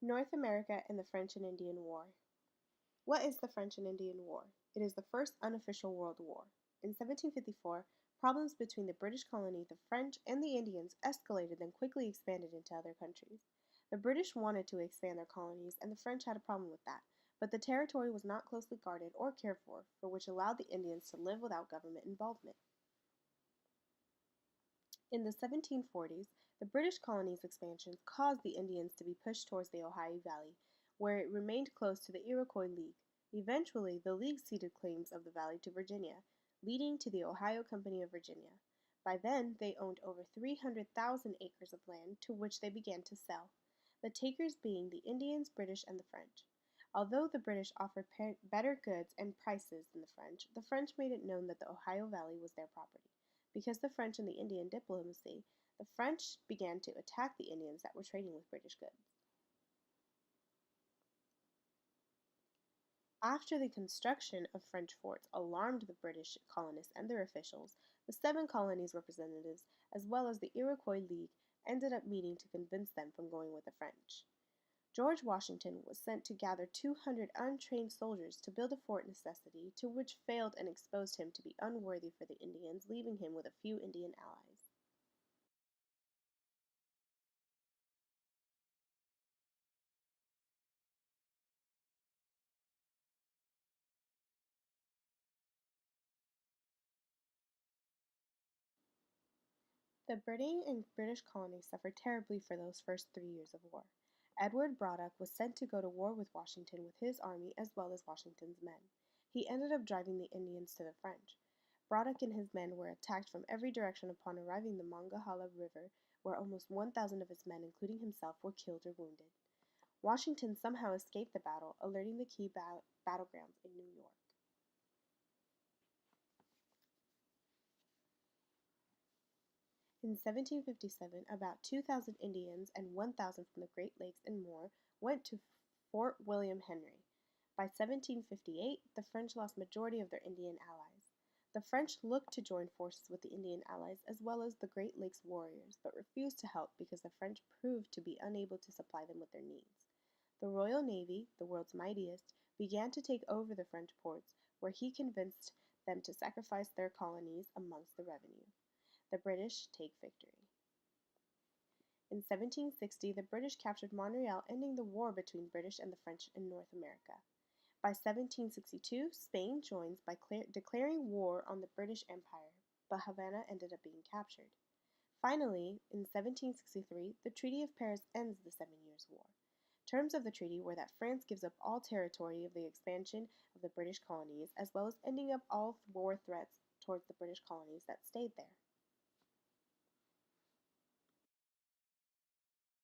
North America and the French and Indian War. What is the French and Indian War? It is the first unofficial world war. In 1754, problems between the British colony, the French, and the Indians escalated and quickly expanded into other countries. The British wanted to expand their colonies, and the French had a problem with that, but the territory was not closely guarded or cared for which allowed the Indians to live without government involvement. In the 1740s, the British colony's expansion caused the Indians to be pushed towards the Ohio Valley, where it remained close to the Iroquois League. Eventually, the League ceded claims of the valley to Virginia, leading to the Ohio Company of Virginia. By then, they owned over 300,000 acres of land to which they began to sell, the takers being the Indians, British, and the French. Although the British offered better goods and prices than the French made it known that the Ohio Valley was their property. Because the French and the Indian diplomacy, the French began to attack the Indians that were trading with British goods. After the construction of French forts alarmed the British colonists and their officials, the 7 colonies' representatives, as well as the Iroquois League, ended up meeting to convince them from going with the French. George Washington was sent to gather 200 untrained soldiers to build a fort necessity, to which failed and exposed him to be unworthy for the Indians, leaving him with a few Indian allies. The British colonies suffered terribly for those first 3 years of war. Edward Braddock was sent to go to war with Washington with his army as well as Washington's men. He ended up driving the Indians to the French. Braddock and his men were attacked from every direction upon arriving the Monongahela River, where almost 1,000 of his men, including himself, were killed or wounded. Washington somehow escaped the battle, alerting the key battlegrounds in New York. In 1757, about 2,000 Indians and 1,000 from the Great Lakes and more went to Fort William Henry. By 1758, the French lost majority of their Indian allies. The French looked to join forces with the Indian allies as well as the Great Lakes warriors, but refused to help because the French proved to be unable to supply them with their needs. The Royal Navy, the world's mightiest, began to take over the French ports, where he convinced them to sacrifice their colonies amongst the revenue. The British take victory. In 1760, the British captured Montreal, ending the war between British and the French in North America. By 1762, Spain joins by declaring war on the British Empire, but Havana ended up being captured. Finally, in 1763, the Treaty of Paris ends the 7 Years' War. Terms of the treaty were that France gives up all territory of the expansion of the British colonies, as well as ending up all war threats towards the British colonies that stayed there.